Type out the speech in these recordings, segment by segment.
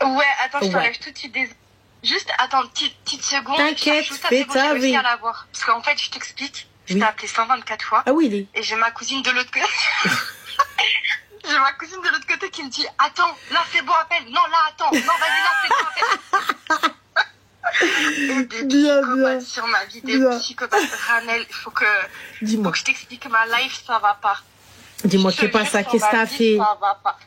Ouais, attends, je Ouais. t'enlève tout de suite des... Juste, attends, petite seconde. T'inquiète, Juste, fais c'est bon, ta j'ai réussi vie. à l'avoir. Parce qu'en fait, je t'explique, je Oui. t'ai appelé 124 fois. Ah oui, il est. Et j'ai ma cousine de l'autre côté. J'ai ma cousine de l'autre côté qui me dit, attends, là c'est bon, appelle. Non, là, attends. Non, vas-y, là, c'est bon, appelle. Et des Bien, psychopathes bien. sur ma vie, des Bien. psychopathes. Ranel, faut que Dis-moi. je t'explique ma life, ça va pas. Dis-moi, Je te qu'est pas jure, ça? sur Qu'est-ce que ma t'as vie, fait? Ça va pas.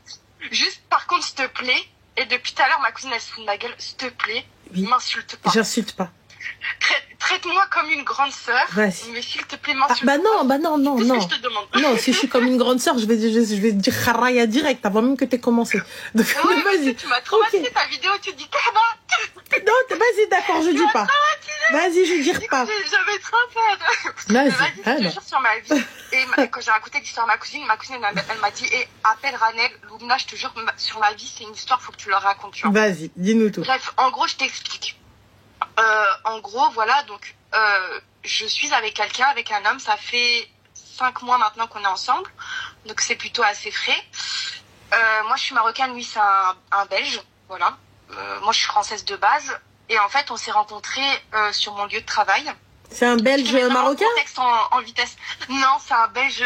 Juste, par contre, s'il te plaît, et depuis tout à l'heure, ma cousine, elle se fout de ma gueule, s'il te plaît, Oui. m'insulte pas. J'insulte pas. Traite-moi comme une grande sœur, Vas-y. mais s'il te plaît, Ah, m'insulte bah non, pas. non. C'est ce que je te demande. Non, si je suis comme une grande sœur, je vais dire Haraya direct avant même que t'aies commencé. Donc, Oui, vas-y. tu m'as traumatisé Ok. ta vidéo, tu dis Kaba. Non, vas-y, d'accord, je dis pas. Vas-y, je dis pas. J'avais trop peur. Vas-y. Vas-y, Ah, je te non. jure sur ma vie. Et quand j'ai raconté l'histoire de ma cousine, elle m'a dit, appelle Ranel, Lumna, je te jure, sur ma vie, c'est une histoire, faut que tu leur racontes, tu vois. Vas-y, dis-nous tout. Bref, en gros, je t'explique. En gros, voilà, donc, je suis avec quelqu'un, avec un homme, ça fait 5 mois maintenant qu'on est ensemble, donc c'est plutôt assez frais. Moi, je suis marocaine, lui, c'est un Belge, voilà. Moi, je suis française de base, et en fait, on s'est rencontrés sur mon lieu de travail. C'est un Belge Je te mets vraiment marocain? le contexte en vitesse. Non, c'est un Belge,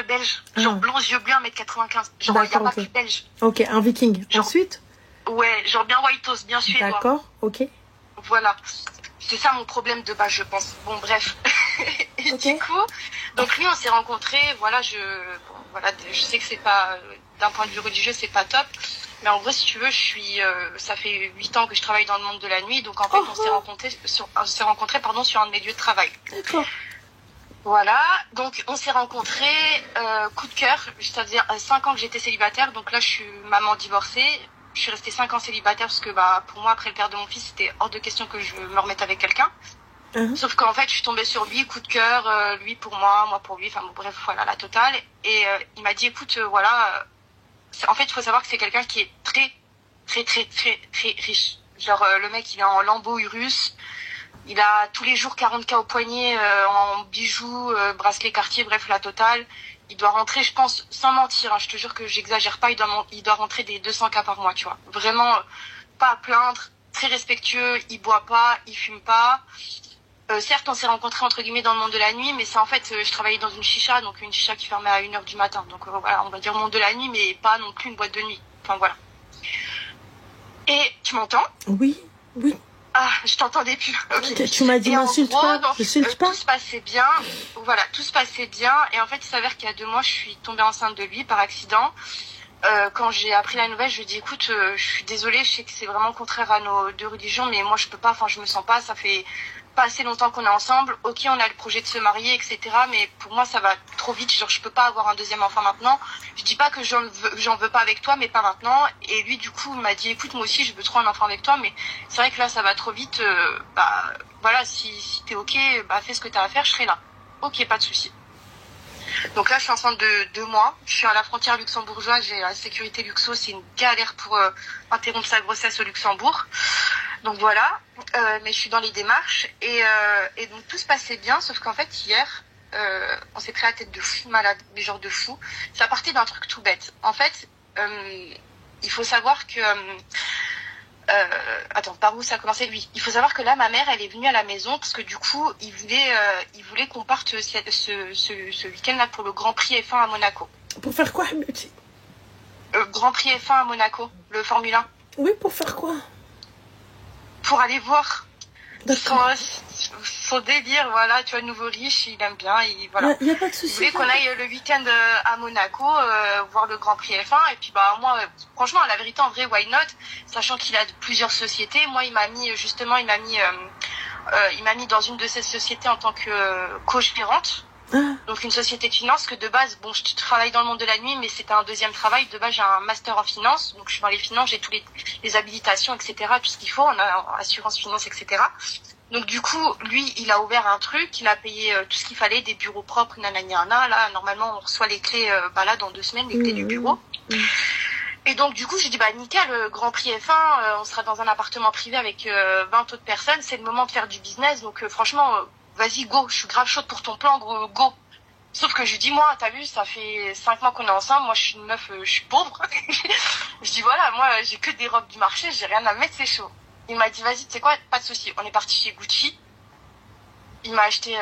genre Ah. blond, yeux bleus, 1m95. Genre, il n'y a D'accord, pas ok. plus belge. Ok, un viking. Genre- Ensuite? Ouais, genre bien whiteos, bien suédois. D'accord, ok. Voilà. C'est ça mon problème de base, je pense. Bon, bref. Et Ok. du coup, donc lui, on s'est rencontrés. Voilà, je sais que c'est pas, d'un point de vue religieux, c'est pas top. Mais en vrai, si tu veux, ça fait 8 ans que je travaille dans le monde de la nuit. Donc en fait, on s'est rencontrés, sur un de mes lieux de travail. D'accord. Voilà. Donc on s'est rencontrés, coup de cœur. C'est-à-dire 5 ans que j'étais célibataire. Donc là, je suis maman divorcée. Je suis restée 5 ans célibataire parce que pour moi, après le père de mon fils, c'était hors de question que je me remette avec quelqu'un. Sauf qu'en fait, je suis tombée sur lui, coup de cœur, lui pour moi pour lui. Enfin bon, bref, voilà, la totale. Et il m'a dit, écoute, voilà. En fait, il faut savoir que c'est quelqu'un qui est très, très, très, très, très riche. Genre, le mec, il est en lambeaux russe. Il a tous les jours 40K au poignet, en bijoux, bracelets Cartier, bref, la totale. Il doit rentrer, je pense, sans mentir, hein, je te jure que j'exagère pas, il doit rentrer des 200K par mois, tu vois. Vraiment, pas à plaindre, très respectueux, il boit pas, il fume pas. Certes, on s'est rencontrés, entre guillemets, dans le monde de la nuit, mais c'est en fait, je travaillais dans une chicha, donc une chicha qui fermait à 1h du matin. Donc voilà, on va dire monde de la nuit, mais pas non plus une boîte de nuit. Enfin, voilà. Et, tu m'entends? Oui, oui. Ah, je t'entendais plus. Ok. Tu m'as dit, Et en m'insulte gros, pas. donc, M'insulte pas. tout se passait bien. Voilà, tout se passait bien. Et en fait, il s'avère qu'il y a 2 mois, je suis tombée enceinte de lui par accident. Quand j'ai appris la nouvelle, je lui ai dit, écoute, je suis désolée, je sais que c'est vraiment contraire à nos 2 religions, mais moi, je peux pas, enfin, je me sens pas, ça fait pas assez longtemps qu'on est ensemble. Ok, on a le projet de se marier, etc. Mais pour moi, ça va trop vite. Genre, je peux pas avoir un deuxième enfant maintenant. Je dis pas que j'en veux pas avec toi, mais pas maintenant. Et lui, du coup, m'a dit, écoute, moi aussi, je veux trop un enfant avec toi, mais c'est vrai que là, ça va trop vite. Voilà, si t'es ok, fais ce que t'as à faire, je serai là. Ok, pas de souci. Donc là, je suis enceinte de 2 mois. Je suis à la frontière luxembourgeoise. J'ai la sécurité luxo. C'est une galère pour interrompre sa grossesse au Luxembourg. Donc voilà. Mais je suis dans les démarches. Et donc tout se passait bien. Sauf qu'en fait, hier, on s'est pris la tête de fou malade. Mais genre de fou. Ça partait d'un truc tout bête. En fait, il faut savoir que... attends, par où ça a commencé? Oui, il faut savoir que là, ma mère, elle est venue à la maison parce que du coup, il voulait qu'on parte ce week-end-là pour le Grand Prix F1 à Monaco. Pour faire quoi, Habibi? Grand Prix F1 à Monaco, le Formule 1. Oui, pour faire quoi? Pour aller voir D'accord. son délire, voilà, tu vois, le nouveau riche, il aime bien, voilà. Il n'y a pas de Il souci. voulait qu'on aille le week-end à Monaco, voir le Grand Prix F1. Et puis, moi, franchement, à la vérité, en vrai, why not? Sachant qu'il a plusieurs sociétés. Moi, il m'a mis dans une de ces sociétés en tant que co-gérante. Donc, une société de finance que de base, bon, je travaille dans le monde de la nuit, mais c'était un deuxième travail. De base, j'ai un master en finance. Donc, je suis dans les finances, j'ai tous les habilitations, etc., tout ce qu'il faut. On a assurance finance, etc. Donc du coup, lui, il a ouvert un truc, il a payé tout ce qu'il fallait, des bureaux propres, nanana. Là, normalement, on reçoit les clés là dans 2 semaines, les clés du bureau. Et donc du coup, j'ai dit nickel, Grand Prix F1, on sera dans un appartement privé avec 20 autres personnes, c'est le moment de faire du business. Donc franchement, vas-y, go, je suis grave chaude pour ton plan, go. Sauf que je lui dis, moi, t'as vu, ça fait 5 mois qu'on est ensemble, moi je suis une meuf, je suis pauvre. Je dis, voilà, moi j'ai que des robes du marché, j'ai rien à mettre, c'est chaud. Il m'a dit, vas-y, tu sais quoi, pas de souci. On est parti chez Gucci. Il m'a acheté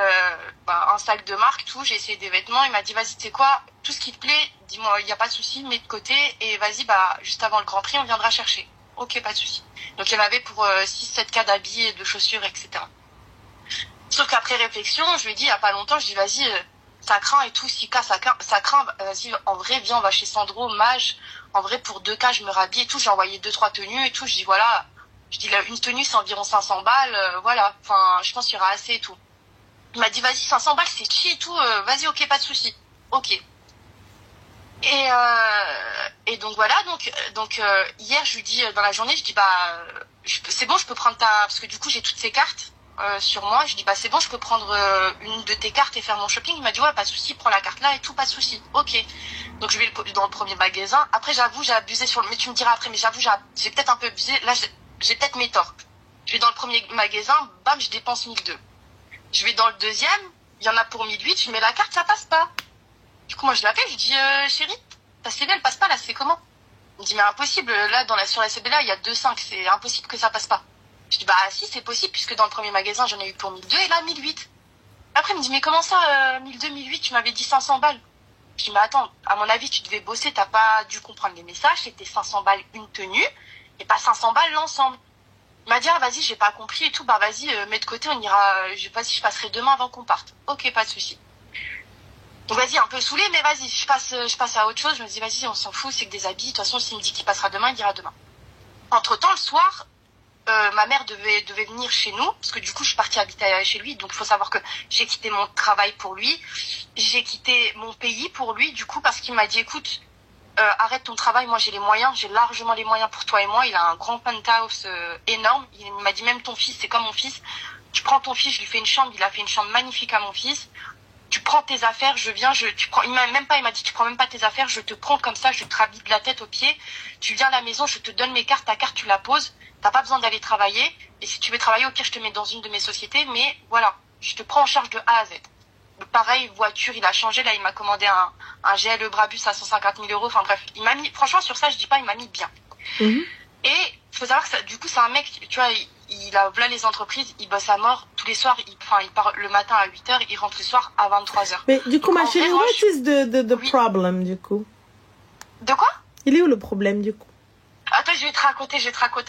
un sac de marque, tout, j'ai essayé des vêtements. Il m'a dit, vas-y, tu sais quoi, tout ce qui te plaît, dis-moi, il n'y a pas de souci, mets de côté. Et vas-y, juste avant le Grand Prix, on viendra chercher. Ok, pas de souci. Donc il y en avait pour 6-7 cas d'habits, de chaussures, etc. Sauf qu'après réflexion, je lui ai dit, il n'y a pas longtemps, je dis, vas-y, ça craint et tout, 6 cas, ça craint, vas-y, en vrai, viens, on va chez Sandro, Mage. En vrai, pour 2 cas, je me rhabille et tout. J'ai envoyé 2-3 tenues et tout. Je dis, voilà, une tenue, c'est environ 500 balles, voilà. Enfin, je pense qu'il y aura assez et tout. Il m'a dit, vas-y, 500 balles, c'est chi et tout, vas-y, ok, pas de souci. Ok. Et donc voilà, donc hier, je lui dis, dans la journée, je dis, c'est bon, je peux prendre parce que du coup, j'ai toutes ces cartes. Sur moi, je dis c'est bon, je peux prendre une de tes cartes et faire mon shopping. Il m'a dit ouais, pas de souci, prends la carte là et tout, pas de souci. Ok. Donc je vais dans le premier magasin. Après j'avoue j'ai abusé mais tu me diras après, mais j'avoue j'ai peut-être un peu abusé. Là j'ai peut-être mes torts. Je vais dans le premier magasin, bam, je dépense 1002. Je vais dans le deuxième, il y en a pour 1008, je mets la carte, ça passe pas. Du coup moi je l'appelle, je dis chérie, ta CB elle passe pas là, c'est comment? Il me dit mais impossible, là sur la CB là il y a 2,5, c'est impossible que ça passe pas. Je dis si c'est possible puisque dans le premier magasin j'en ai eu pour 1002 et là 1008. Après il me dit mais comment ça 1002, 1008, tu m'avais dit 500 balles. Je dis mais attends, à mon avis tu devais bosser, t'as pas dû comprendre les messages, c'était 500 balles une tenue et pas 500 balles l'ensemble. Il m'a dit vas-y j'ai pas compris et tout, vas-y mets de côté, on ira, je sais pas si je passerai demain avant qu'on parte. Ok, pas de souci. Donc vas-y, un peu saoulé, mais vas-y, je passe à autre chose. Je me dis vas-y, on s'en fout, c'est que des habits, de toute façon s'il me dit qu'il passera demain, il ira demain. Entre temps le soir, ma mère devait venir chez nous parce que du coup je suis partie habiter chez lui, donc il faut savoir que j'ai quitté mon travail pour lui, j'ai quitté mon pays pour lui du coup parce qu'il m'a dit écoute arrête ton travail, moi j'ai les moyens, j'ai largement les moyens pour toi et moi. Il a un grand penthouse énorme, il m'a dit même ton fils c'est comme mon fils, tu prends ton fils, je lui fais une chambre, il a fait une chambre magnifique à mon fils, tu prends tes affaires, il m'a dit tu prends même pas tes affaires, je te prends comme ça, je te rhabille de la tête aux pieds, tu viens à la maison, je te donne mes cartes, ta carte tu la poses. T'as pas besoin d'aller travailler. Et si tu veux travailler, au pire, je te mets dans une de mes sociétés. Mais voilà, je te prends en charge de A à Z. Pareil, voiture, il a changé. Là, il m'a commandé un GLE Brabus à 150 000 euros. Enfin bref, il m'a mis, franchement, sur ça, je dis pas, il m'a mis bien. Et il faut savoir que ça, du coup, c'est un mec, tu vois, il a là les entreprises, il bosse à mort. Tous les soirs, il part le matin à 8h, il rentre le soir à 23h. Mais du coup, ma chérie, what is the problem, du coup? De quoi? Il est où le problème, du coup? Attends, je vais te raconter,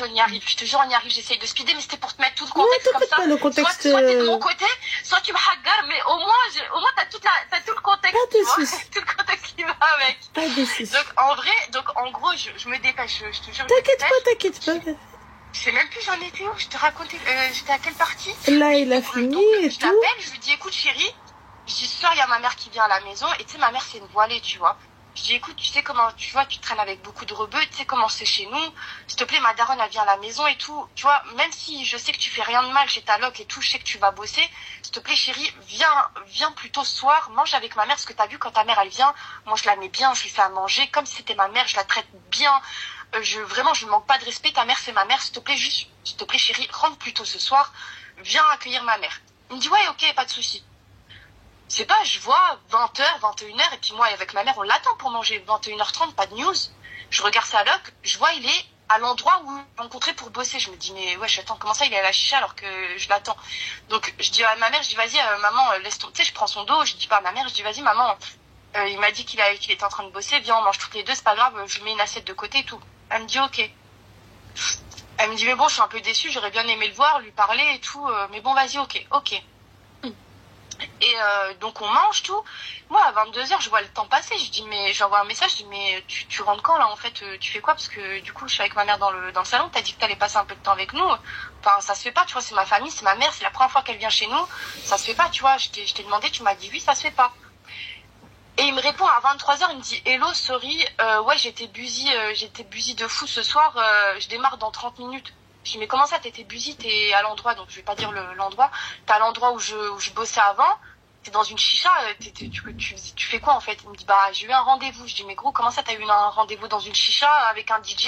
on y arrive. Je te jure, on y arrive, j'essaye de speeder, mais c'était pour te mettre tout le contexte comme ça. Pas le contexte... Soit t'es de mon côté, soit tu me hagards, mais au moins t'as tout le contexte, tu vois. Tout le contexte qui va avec. Pas de soucis. Donc en gros, je me dépêche, je te jure. T'inquiète pas. Je sais même plus j'en étais où, je te racontais, j'étais à quelle partie? Là, il a fini et tout. Je l'appelle, je lui dis, écoute chérie, je dis, ce soir, il y a ma mère qui vient à la maison, et tu sais, ma mère, c'est une voilée, tu vois. Je dis, écoute, tu sais comment, tu vois, tu traînes avec beaucoup de rebeux, tu sais comment c'est chez nous. S'il te plaît, ma daronne, elle vient à la maison et tout. Tu vois, même si je sais que tu fais rien de mal chez ta loc et tout, je sais que tu vas bosser. S'il te plaît, chérie, viens plutôt ce soir, mange avec ma mère, parce que t'as vu, quand ta mère, elle vient, moi, je la mets bien, je lui fais à manger, comme si c'était ma mère, je la traite bien. Vraiment, je ne manque pas de respect, ta mère, c'est ma mère. S'il te plaît, chérie, rentre plutôt ce soir, viens accueillir ma mère. Il me dit, ouais, ok, pas de souci. C'est pas, je vois 20h, 21h, et puis moi, avec ma mère, on l'attend pour manger. 21h30, pas de news. Je regarde sa loc, je vois, il est à l'endroit où on rencontrait pour bosser. Je me dis, mais ouais, j'attends, comment ça, il est à la chicha alors que je l'attends. Donc, je dis à ma mère, vas-y, maman, laisse ton, tu sais, je prends son dos, je dis pas à ma mère, je dis, vas-y, maman, il m'a dit qu'il était en train de bosser, viens, on mange toutes les deux, c'est pas grave, je lui mets une assiette de côté et tout. Elle me dit, ok. Elle me dit, mais bon, je suis un peu déçue, j'aurais bien aimé le voir, lui parler et tout, mais bon, vas-y, ok. Et donc on mange tout. Moi à 22h je vois le temps passer, je dis mais j'envoie un message, je dis mais tu rentres quand là en fait, tu fais quoi, parce que du coup je suis avec ma mère dans le salon, t'as dit que t'allais passer un peu de temps avec nous, enfin ça se fait pas, tu vois, c'est ma famille, c'est ma mère, c'est la première fois qu'elle vient chez nous, ça se fait pas, tu vois, je t'ai demandé, tu m'as dit oui, ça se fait pas. Et il me répond à 23h, il me dit hello, sorry, ouais j'étais busy de fou ce soir, je démarre dans 30 minutes. Je dis mais comment ça, t'étais busy, t'es à l'endroit, donc je vais pas dire l'endroit, t'es à l'endroit où je bossais avant, t'es dans une chicha, tu fais quoi en fait? Il me dit j'ai eu un rendez-vous. Je dis mais gros, comment ça t'as eu un rendez-vous dans une chicha avec un DJ?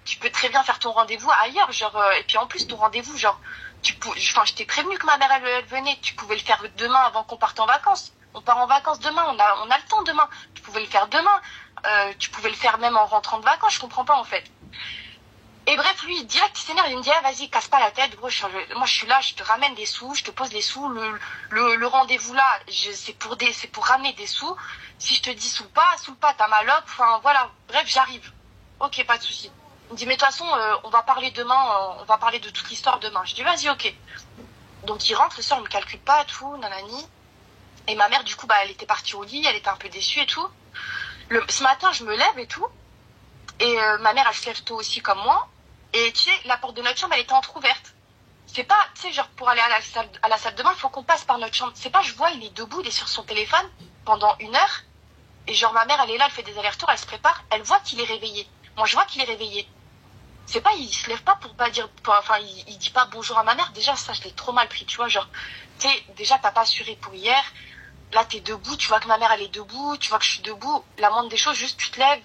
Tu peux très bien faire ton rendez-vous ailleurs, genre, et puis en plus ton rendez-vous, genre, je t'ai prévenu que ma mère elle venait, tu pouvais le faire demain avant qu'on parte en vacances. On part en vacances demain, on a le temps demain. Tu pouvais le faire demain. Tu pouvais le faire même en rentrant de vacances, je comprends pas en fait. Et bref, lui, direct, il s'énerve, il me dit, ah, vas-y, casse pas la tête, gros, moi, je suis là, je te ramène des sous, je te pose les sous, le rendez-vous là, c'est pour ramener des sous. Si je te dis saoule pas, t'as ma loque, enfin, voilà. Bref, j'arrive. Ok, pas de souci. Il me dit, mais de toute façon, on va parler demain, on va parler de toute l'histoire demain. Je dis, vas-y, ok. Donc, il rentre, le soir, il me calcule pas, tout, nanani. Et ma mère, du coup, bah, elle était partie au lit, elle était un peu déçue et tout. Ce matin, je me lève et tout. Et ma mère, elle se lève tôt aussi comme moi. Et tu sais, la porte de notre chambre, elle était entrouverte. C'est pas, tu sais, genre pour aller à la salle de bain, il faut qu'on passe par notre chambre. C'est pas, je vois, il est debout, il est sur son téléphone pendant 1 heure. Et genre, ma mère, elle est là, elle fait des allers-retours, elle se prépare, elle voit qu'il est réveillé. Moi, je vois qu'il est réveillé. C'est pas, il se lève pas pour pas dire, enfin, il dit pas bonjour à ma mère. Déjà, ça, je l'ai trop mal pris, tu vois, genre, tu sais, déjà, t'as pas assuré pour hier. Là, t'es debout, tu vois que ma mère, elle est debout, tu vois que je suis debout. La moindre des choses, juste, tu te lèves.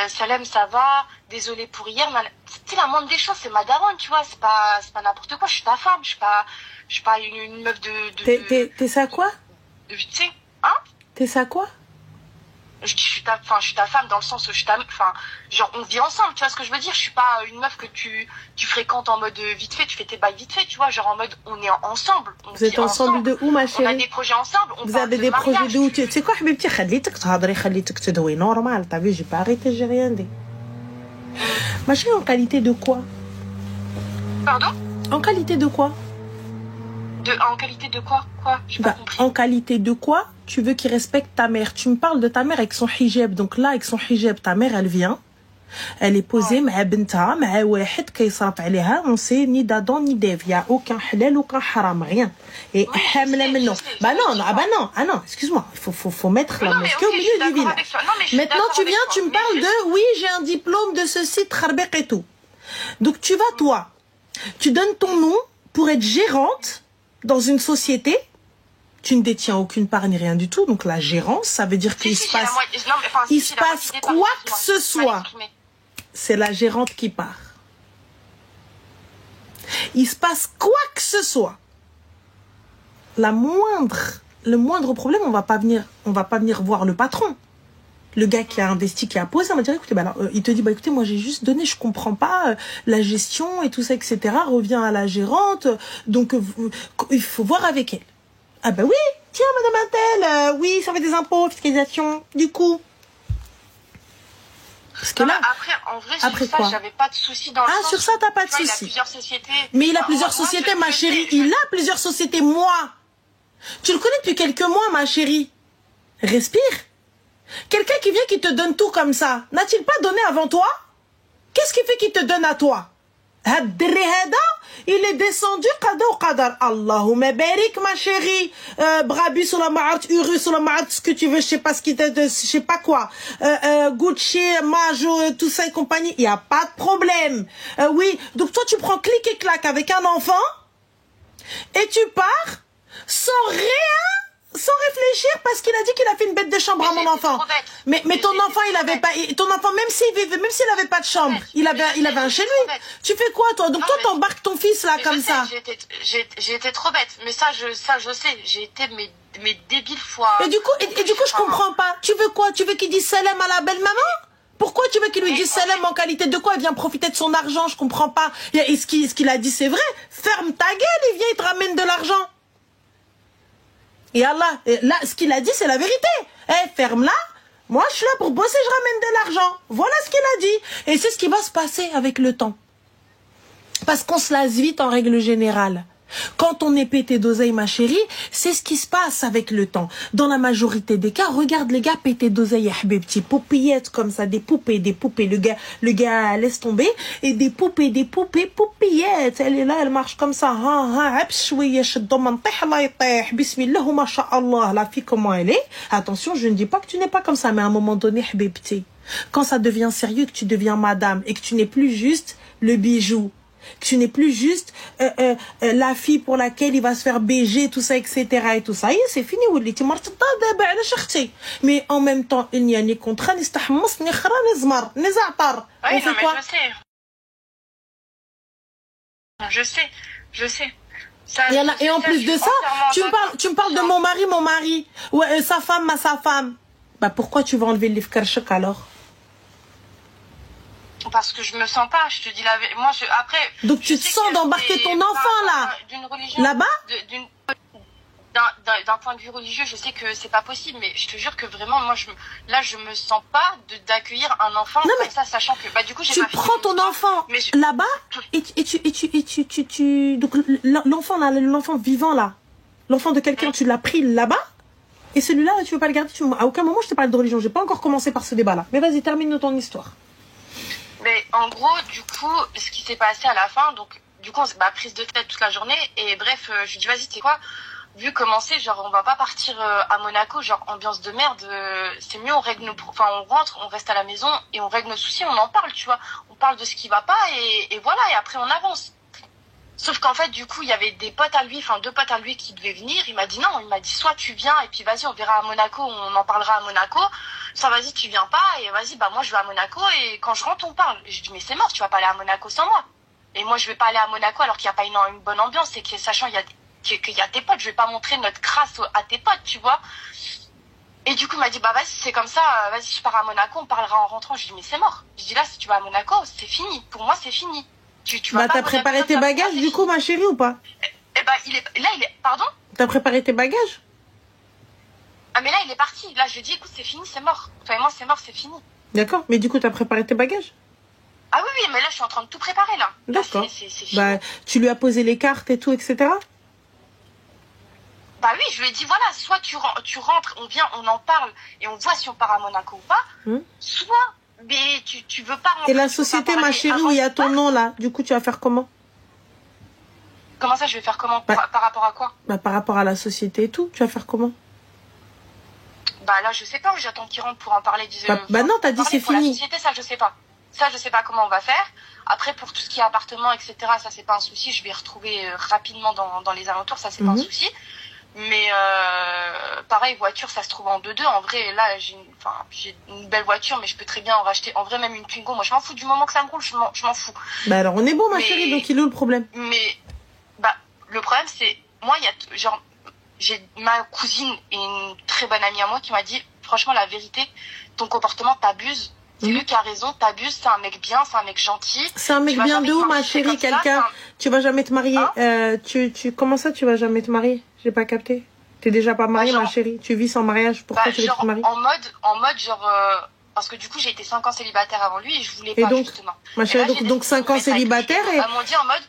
Salem, ça va, désolé pour hier, tu sais, la moindre des choses, c'est ma daronne, tu vois, c'est pas n'importe quoi, je suis ta femme, je suis pas une meuf T'es ça quoi? Tu sais, hein? T'es ça quoi? Je suis ta femme dans le sens où genre, on vit ensemble, tu vois ce que je veux dire? Je suis pas une meuf que tu fréquentes en mode vite fait, tu fais tes bails vite fait, tu vois, genre en mode, on est ensemble. Vous êtes ensemble de où, ma chérie? On a des projets ensemble, Vous avez des projets de où? Tu sais quoi, Habibti, خليتك تهضري خليتك تدوي normal, t'as vu, j'ai pas arrêté, j'ai rien dit. Ma chérie, en qualité de quoi? Pardon? En qualité de quoi? En qualité de quoi? Quoi? J'ai pas compris. En qualité de quoi tu veux qu'il respecte ta mère? Tu me parles de ta mère avec son hijab. Donc là, avec son hijab, ta mère, elle vient. Elle est posée, مع بنتها, مع واحد كيصرف عليها. On sait ni d'Adam ni d'Ève. Il y a aucun halal, aucun haram, rien. Et حاملة منه. Bah non, excuse-moi. Il faut mettre la mosquée au milieu du village. Maintenant, tu viens, tu me parles de, oui, j'ai un diplôme de ceci, tcharbek et tout. Donc tu vas, toi, tu donnes ton nom pour être gérante dans une société. Tu ne détiens aucune part ni rien du tout. Donc la gérance, ça veut dire qu'il se passe quoi que ce soit. C'est la gérante qui part. Il se passe quoi que ce soit. Le moindre problème, on va pas venir voir le patron. Le gars qui a investi, qui a posé, on va dire, écoutez, bah alors, il te dit, bah écoutez, moi j'ai juste donné, je comprends pas la gestion et tout ça, etc. Reviens à la gérante. Donc il faut voir avec elle. Ah bah oui, tiens madame Intel, oui, ça fait des impôts, fiscalisation, du coup. Parce que non, là, après, en vrai, sur ça, j'avais pas de soucis dans le sens sur ça, t'as pas de soucis. Il a plusieurs sociétés. Mais il a plusieurs sociétés, ma chérie. Il a plusieurs sociétés, moi. Tu le connais depuis quelques mois, ma chérie. Respire. Quelqu'un qui vient, qui te donne tout comme ça, n'a-t-il pas donné avant toi? Qu'est-ce qui fait qu'il te donne à toi? Il est descendu qada ou qadar. Allahumma barik, ma chérie. Brabus ou la ma'art, Urus ou la ma'art, ce que tu veux, je sais pas ce qui te, je sais pas quoi. Gucci, Majo, tout ça et compagnie. Il y a pas de problème. Oui. Donc toi, tu prends clic et clac avec un enfant et tu pars sans réfléchir parce qu'il a dit qu'il a fait une bête de chambre à mon enfant. Mais ton enfant, il avait pas, ton enfant, même s'il avait pas de chambre, il avait un chez lui. Tu fais quoi, toi? Donc toi, t'embarques ton fils là comme ça. J'ai été trop bête. Mais ça, je sais. J'ai été mes débiles fois. Et du coup, je comprends pas. Tu veux quoi? Tu veux qu'il dise salam à la belle maman? Pourquoi tu veux qu'il lui dise salam en qualité de quoi? Il vient profiter de son argent, je comprends pas. Et ce qu'il a dit, c'est vrai. Ferme ta gueule, il vient, il te ramène de l'argent. Et Allah, là, ce qu'il a dit, c'est la vérité. Ferme-la. Moi, je suis là pour bosser, je ramène de l'argent. Voilà ce qu'il a dit. Et c'est ce qui va se passer avec le temps. Parce qu'on se lasse vite en règle générale. Quand on est pété d'oseille, ma chérie, c'est ce qui se passe avec le temps. Dans la majorité des cas, regarde les gars pétés d'oseille, petits poupillettes comme ça, des poupées. Le gars laisse tomber. Et des poupées, poupillettes. Elle est là, elle marche comme ça. Bismillah, masha'Allah. La fille, comment elle est? Attention, je ne dis pas que tu n'es pas comme ça, mais à un moment donné, petit. Quand ça devient sérieux, que tu deviens madame et que tu n'es plus juste le bijou, que tu n'es plus juste la fille pour laquelle il va se faire baiser, tout ça, etc. et tout ça. C'est fini. Mais en même temps, il n'y a ni contrat, ni stahmas, ni khara, ni zmar, ni za'tar. On fait quoi? Je sais. Il y en a, et en plus de ça, tu me parles de mon mari. Ouais, sa femme, sa femme. Bah, pourquoi tu vas enlever le livre Karchak alors? Parce que je me sens pas, je te dis la vérité. Moi, après. Donc tu te sens d'embarquer ton enfant là? Là-bas? D'un point de vue religieux, je sais que c'est pas possible, mais je te jure que vraiment, moi, je me sens pas d'accueillir un enfant comme ça, sachant que, bah, du coup, j'ai tu pas prends ton enfant là-bas et tu donc l'enfant là, l'enfant vivant là, l'enfant de quelqu'un, tu l'as pris là-bas et celui-là, tu veux pas le garder. À aucun moment, je te parle de religion. J'ai pas encore commencé par ce débat-là. Mais vas-y, termine ton histoire. Mais en gros, du coup, ce qui s'est passé à la fin, donc, du coup, on s'est prise de tête toute la journée et bref, je lui dis, vas-y, tu sais quoi? Vu comment c'est, genre, on va pas partir à Monaco, genre, ambiance de merde, c'est mieux, on règle on rentre, on reste à la maison et on règle nos soucis, on en parle, tu vois. On parle de ce qui va pas et voilà, et après on avance. Sauf qu'en fait, du coup, il y avait deux potes à lui qui devaient venir. Il m'a dit non, il m'a dit soit tu viens et puis vas-y, on verra à Monaco, on en parlera à Monaco. Soit vas-y, tu viens pas et vas-y, bah moi je vais à Monaco et quand je rentre, on parle. Et je dis mais c'est mort, tu vas pas aller à Monaco sans moi. Et moi je vais pas aller à Monaco alors qu'il y a pas une bonne ambiance et que sachant qu'il y a tes potes, je vais pas montrer notre crasse à tes potes, tu vois. Et du coup, il m'a dit, bah vas-y, c'est comme ça, vas-y, je pars à Monaco, on parlera en rentrant. Je dis, mais c'est mort. Je dis, là, si tu vas à Monaco, c'est fini. Pour moi, c'est fini. Tu vas t'as préparé tes bagages, du coup, ma chérie, ou pas? Eh bah, pardon? T'as préparé tes bagages? Ah, mais là, il est parti. Là, je lui dis, écoute, c'est fini, c'est mort. Toi et moi, c'est mort, c'est fini. D'accord, mais du coup, t'as préparé tes bagages? Ah oui, mais là, je suis en train de tout préparer, là. D'accord. Bah, tu lui as posé les cartes et tout, etc.? Bah oui, je lui ai dit, voilà, soit tu rentres, on vient, on en parle, et on voit si on part à Monaco ou pas, soit, mais tu veux pas rentrer. Et la société, ma chérie, où il y a ton nom, là, du coup, tu vas faire comment? Comment ça, je vais faire comment? Par rapport à quoi? Bah, par rapport à la société et tout, tu vas faire comment? Bah là, je sais pas, j'attends qu'il rentre pour en parler. Bah non, t'as dit c'est fini. La société, ça, je sais pas. Ça, je sais pas comment on va faire. Après, pour tout ce qui est appartement, etc., ça, c'est pas un souci. Je vais retrouver rapidement dans les alentours, ça, c'est pas un souci. Mais pareil, voiture, ça se trouve en 2-2. En vrai, là, j'ai une belle voiture, mais je peux très bien en racheter. En vrai, même une Twingo, moi, je m'en fous. Du moment que ça me roule, je m'en fous. Bah alors, on est bon, ma chérie, donc il est où le problème? Mais, bah, le problème, c'est... Moi, j'ai ma cousine et une très bonne amie à moi qui m'a dit, franchement, la vérité, ton comportement, t'abuses. C'est lui qui a raison, t'abuses, c'est un mec bien, c'est un mec gentil. C'est un mec bien de où, ma chérie, quelqu'un? Tu vas jamais te marier. Comment ça, tu vas jamais te marier? J'ai pas capté. T'es déjà pas mariée, ma chérie. Tu vis sans mariage. Pourquoi tu veux te marier? En mode, genre, parce que du coup, j'ai été 5 ans célibataire avant lui et je voulais pas, donc, justement. Ma chérie, donc 5 ans célibataire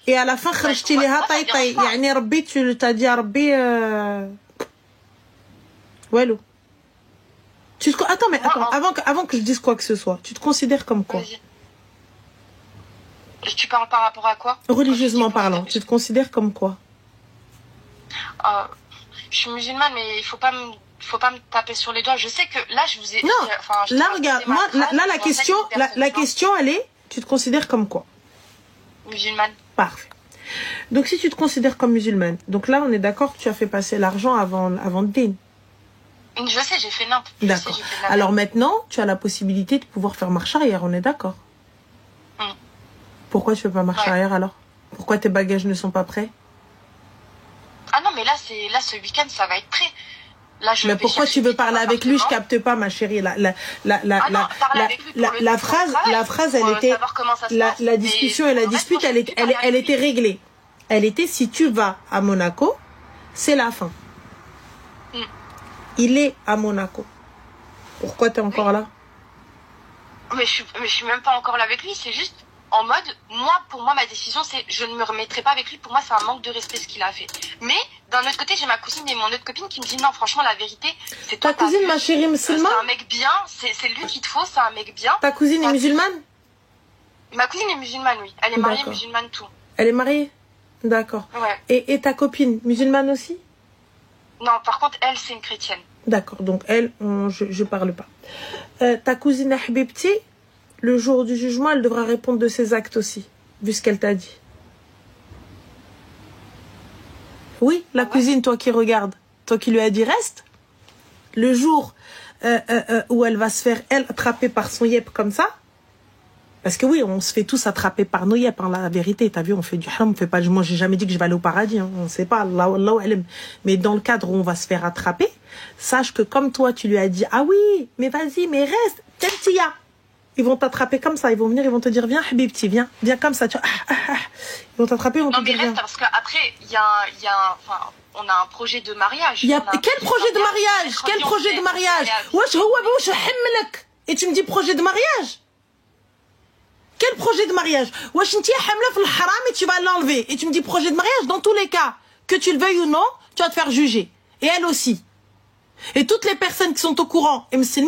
et à la fin, kharjti liha taï taï. Yani, Rabbi, tu t'as dit à Rabbi, Walou. Attends, mais attends, avant que je dise quoi que ce soit, tu te considères comme quoi? Tu parles par rapport à quoi? Religieusement parlant, tu te considères comme quoi? Je suis musulmane, mais il faut pas me taper sur les doigts. Je sais que là, je vous ai... Non, là, regarde, moi, là, la question, elle est, tu te considères comme quoi? Musulmane. Parfait. Donc, si tu te considères comme musulmane, donc là, on est d'accord que tu as fait passer l'argent avant le din. Je sais, j'ai fait n'importe. D'accord. Alors maintenant, tu as la possibilité de pouvoir faire marche arrière, on est d'accord? Pourquoi tu fais pas marche arrière alors? Pourquoi tes bagages ne sont pas prêts? Ah non, mais là, ce week-end, ça va être prêt. Là, mais pourquoi tu veux parler avec lui? Je capte pas, ma chérie. La phrase, elle était, la discussion et la dispute, elle était réglée. Elle était, si tu vas à Monaco, c'est la fin. Il est à Monaco. Pourquoi t'es encore là? Mais je suis même pas encore là avec lui. C'est juste en mode, pour moi, ma décision, c'est je ne me remettrai pas avec lui. Pour moi, c'est un manque de respect ce qu'il a fait. Mais d'un autre côté, j'ai ma cousine et mon autre copine qui me disent non, franchement, la vérité, c'est toi. Ta cousine, ma chérie musulmane? C'est un mec bien. C'est lui qu'il te faut. C'est un mec bien. Ta cousine est musulmane? Ma cousine est musulmane, oui. Elle est mariée musulmane, tout. Elle est mariée? D'accord. Ouais. Et ta copine, musulmane aussi? Non, par contre, elle, c'est une chrétienne. D'accord, donc elle, je parle pas. Ta cousine Habibti, le jour du jugement, elle devra répondre de ses actes aussi, vu ce qu'elle t'a dit. Oui, la cousine, toi qui regardes, toi qui lui as dit reste, le jour où elle va se faire, elle, attraper par son yep comme ça, Parce que oui, on se fait tous attraper par nos yep, hein, la vérité. T'as vu, on fait du haram, on fait pas. Moi, j'ai jamais dit que je vais aller au paradis. Hein, on sait pas. Mais dans le cadre où on va se faire attraper, sache que comme toi, tu lui as dit, ah oui, mais vas-y, mais reste, Tentia. Ils vont t'attraper comme ça. Ils vont venir, ils vont te dire, viens, Habibti, viens comme ça. Tu vois, Ils vont t'attraper, ils vont te dire, reste, parce qu'après, enfin, on a un projet de mariage. Quel projet de mariage? Quel projet de mariage? Et tu me dis projet de mariage? Quel projet de mariage? Et tu vas l'enlever. Et tu me dis projet de mariage? Dans tous les cas, que tu le veuilles ou non, tu vas te faire juger. Et elle aussi. Et toutes les personnes qui sont au courant, et c'est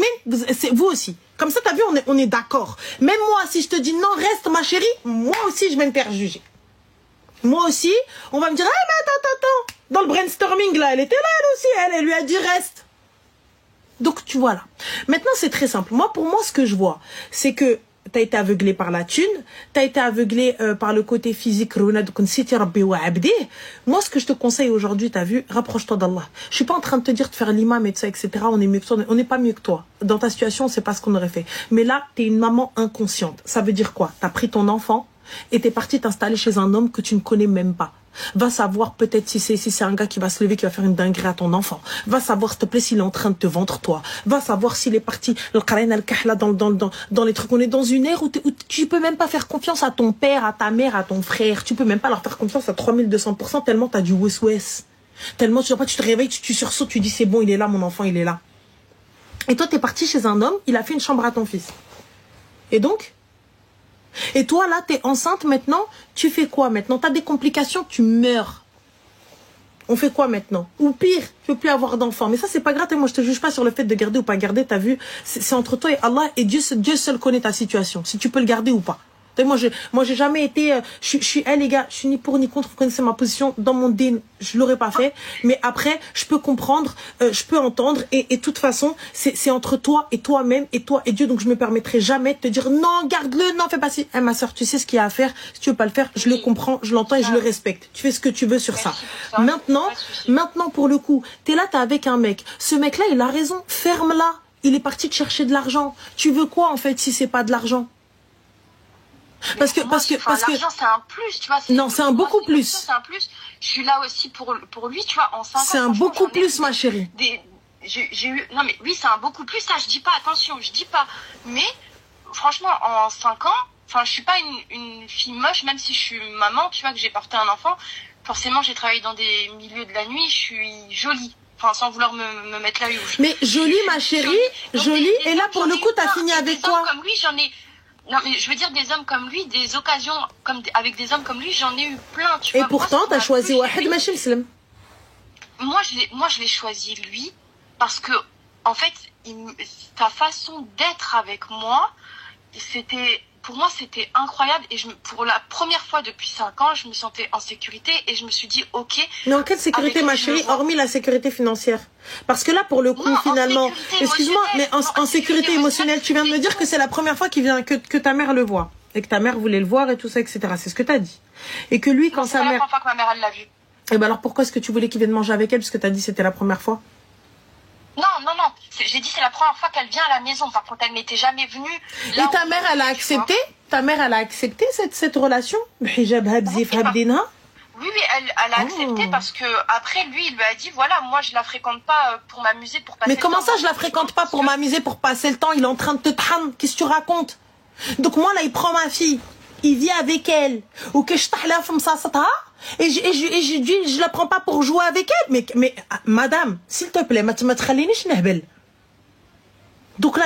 vous aussi. Comme ça, t'as vu, on est d'accord. Même moi, si je te dis non, reste ma chérie, moi aussi, je vais me faire juger. Moi aussi, on va me dire, ah, mais attends. Dans le brainstorming, là, elle était là, elle aussi. Elle lui a dit reste. Donc, tu vois là. Maintenant, c'est très simple. Pour moi, ce que je vois, c'est que t'as été aveuglé par la thune, t'as été aveuglé par le côté physique. Moi, ce que je te conseille aujourd'hui, t'as vu, rapproche-toi d'Allah. Je suis pas en train de te dire de faire l'imam et tout ça, etc. On est mieux que toi, on n'est pas mieux que toi. Dans ta situation, on sait pas ce qu'on aurait fait. Mais là, t'es une maman inconsciente. Ça veut dire quoi? T'as pris ton enfant et t'es parti t'installer chez un homme que tu ne connais même pas. Va savoir peut-être si c'est un gars qui va se lever, qui va faire une dinguerie à ton enfant. Va savoir, s'il te plaît, s'il est en train de te vendre toi. Va savoir s'il est parti dans les trucs. On est dans une ère où tu peux même pas faire confiance à ton père, à ta mère, à ton frère. Tu peux même pas leur faire confiance à 3200% tellement t'as du wes-wes. Tellement tu te réveilles, tu sursautes, tu dis c'est bon, il est là, mon enfant, il est là. Et toi, t'es parti chez un homme, il a fait une chambre à ton fils. Et donc? Et toi, là, t'es enceinte maintenant, tu fais quoi maintenant? T'as des complications, tu meurs. On fait quoi maintenant? Ou pire, tu peux plus avoir d'enfants. Mais ça, c'est pas grave, et moi, je te juge pas sur le fait de garder ou pas garder, t'as vu? C'est entre toi et Allah, et Dieu seul connaît ta situation, si tu peux le garder ou pas. Moi, j'ai jamais été, je suis, les gars, je suis ni pour ni contre, vous connaissez ma position, dans mon din, je l'aurais pas fait, mais après, je peux comprendre, je peux entendre, et de toute façon, c'est entre toi et toi-même, et toi et Dieu, donc je me permettrai jamais de te dire, non, garde-le, non, fais pas si, ma soeur, tu sais ce qu'il y a à faire, si tu veux pas le faire, je le comprends, je l'entends et je le respecte, tu fais ce que tu veux sur ça. Maintenant, pour le coup, t'es là, t'es avec un mec, ce mec-là, il a raison, ferme-la, il est parti te chercher de l'argent, tu veux quoi, en fait, si c'est pas de l'argent? Parce que l'argent c'est un plus, tu vois. Non, c'est un beaucoup plus. C'est un plus. Je suis là aussi pour lui, tu vois. En 5 ans. C'est un beaucoup plus, ma chérie. J'ai eu, non mais oui, c'est un beaucoup plus. Ça, je dis pas. Attention, je dis pas. Mais franchement, en 5 ans, enfin, je suis pas une fille moche, même si je suis maman, tu vois, que j'ai porté un enfant. Forcément, j'ai travaillé dans des milieux de la nuit. Je suis jolie. Enfin, sans vouloir me mettre là où. Mais jolie, ma chérie, jolie. Et là, pour le coup, t'as fini avec quoi? Comme lui, j'en ai. Non, mais je veux dire, des hommes comme lui, des occasions avec des hommes comme lui, j'en ai eu plein, tu vois. Et pourtant, t'as choisi Wahed Machim. Moi, je l'ai choisi lui parce que, en fait, ta façon d'être avec moi, pour moi, c'était incroyable. Et pour la première fois depuis 5 ans, je me sentais en sécurité et je me suis dit, ok. Mais en quelle sécurité, ma chérie, hormis la sécurité financière? Parce que là, pour le coup, non, finalement, excuse-moi, mais en sécurité émotionnelle, tu viens de me dire que c'est la première fois que ta mère le voit. Et que ta mère voulait le voir et tout ça, etc. C'est ce que t'as dit. Et que lui, quand sa mère... C'est la première fois que ma mère, elle l'a vu. Et ben alors, pourquoi est-ce que tu voulais qu'il vienne manger avec elle? Parce que t'as dit que c'était la première fois. Non. J'ai dit c'est la première fois qu'elle vient à la maison. Par contre, elle n'était jamais venue. Et ta mère, elle a accepté? Ta mère, elle a accepté cette relation? Hijab, habzif, habdina? Oui, elle a accepté parce que après lui, il lui a dit voilà, moi je la fréquente pas pour m'amuser, pour passer. Mais comment ça, je la fréquente pas pour m'amuser, pour passer le temps? Il est en train de te tran. Qu'est-ce que tu racontes? Donc moi là, il prend ma fille, il vit avec elle, ou que je t'ahla femme ça et je la prends pas pour jouer avec elle. Mais madame, s'il te plaît, ma tkhalinish nahbel. Donc là,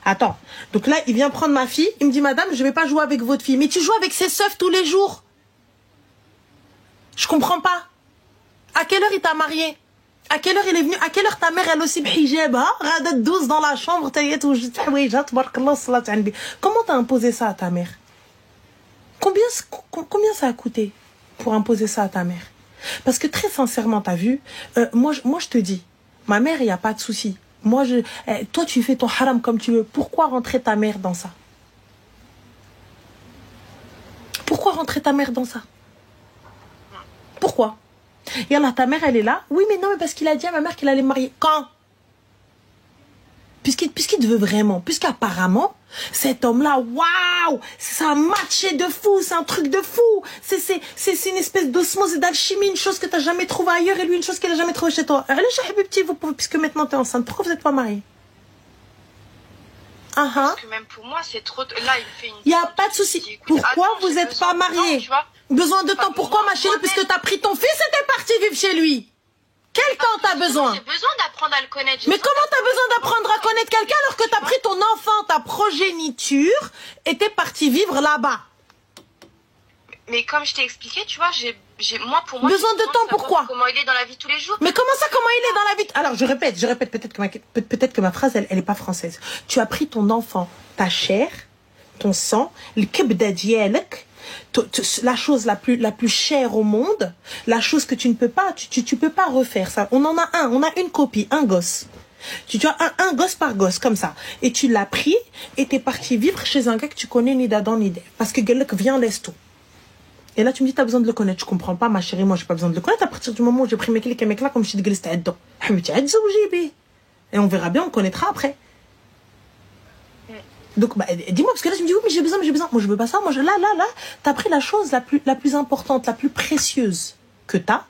attends. Donc là, il vient prendre ma fille, il me dit madame, je vais pas jouer avec votre fille. Mais tu joues avec ses seufs tous les jours. Je comprends pas. À quelle heure il t'a marié? À quelle heure il est venu? À quelle heure ta mère, elle aussi bhijab, radat douce dans la chambre, comment t'as imposé ça à ta mère? Combien ça a coûté pour imposer ça à ta mère? Parce que très sincèrement, t'as vu, moi je te dis, ma mère, il n'y a pas de souci. Toi, tu fais ton haram comme tu veux. Pourquoi rentrer ta mère dans ça? Pourquoi rentrer ta mère dans ça? Pourquoi? Et alors, ta mère, elle est là. Oui, mais non, mais parce qu'il a dit à ma mère qu'il allait me marier. Quand? Puisqu'il te veut vraiment, puisqu'apparemment, cet homme-là, waouh, ça a matché de fou, c'est un truc de fou. C'est une espèce d'osmose et d'alchimie, une chose que tu n'as jamais trouvée ailleurs et lui, une chose qu'il n'a jamais trouvée chez toi. Allez, Habibti, puisque maintenant tu es enceinte, pourquoi vous n'êtes pas mariés? Parce que même pour moi, c'est trop... Là, il fait une... Il n'y a pas de souci. Pourquoi vous n'êtes pas mariés? Besoin de temps, pourquoi, ma chérie? Puisque tu as pris ton fils et t'es parti vivre chez lui. Quel temps t'as besoin? J'ai besoin d'apprendre à le connaître. Mais comment t'as besoin d'apprendre à connaître quelqu'un alors que t'as pris ton enfant, ta progéniture, et t'es parti vivre là-bas? Mais comme je t'ai expliqué, tu vois, moi, pour moi... Besoin de temps, pourquoi? Comment il est dans la vie tous les jours. Mais comment ça, comment il est dans la vie? Alors, je répète, peut-être que ma phrase, elle est pas française. Tu as pris ton enfant, ta chair, ton sang, le kibda dialek, la chose la plus chère au monde, la chose que tu ne peux pas, tu peux pas refaire ça. On en a on a une copie, un gosse. Tu as un gosse par gosse, comme ça. Et tu l'as pris et t'es parti vivre chez un gars que tu connais ni d'Adam ni d'Ève. Parce que Galek vient, laisse tout. Et là, tu me dis, t'as besoin de le connaître. Je comprends pas, ma chérie, moi, j'ai pas besoin de le connaître à partir du moment où j'ai pris mes clics et mes claques, comme je t'ai dit, dedans. Et on verra bien, on connaîtra après. Donc, bah, dis-moi, parce que là, tu me dis, oui, mais j'ai besoin. Moi, je veux pas ça. Moi, là, t'as pris la chose la plus importante, la plus précieuse que t'as.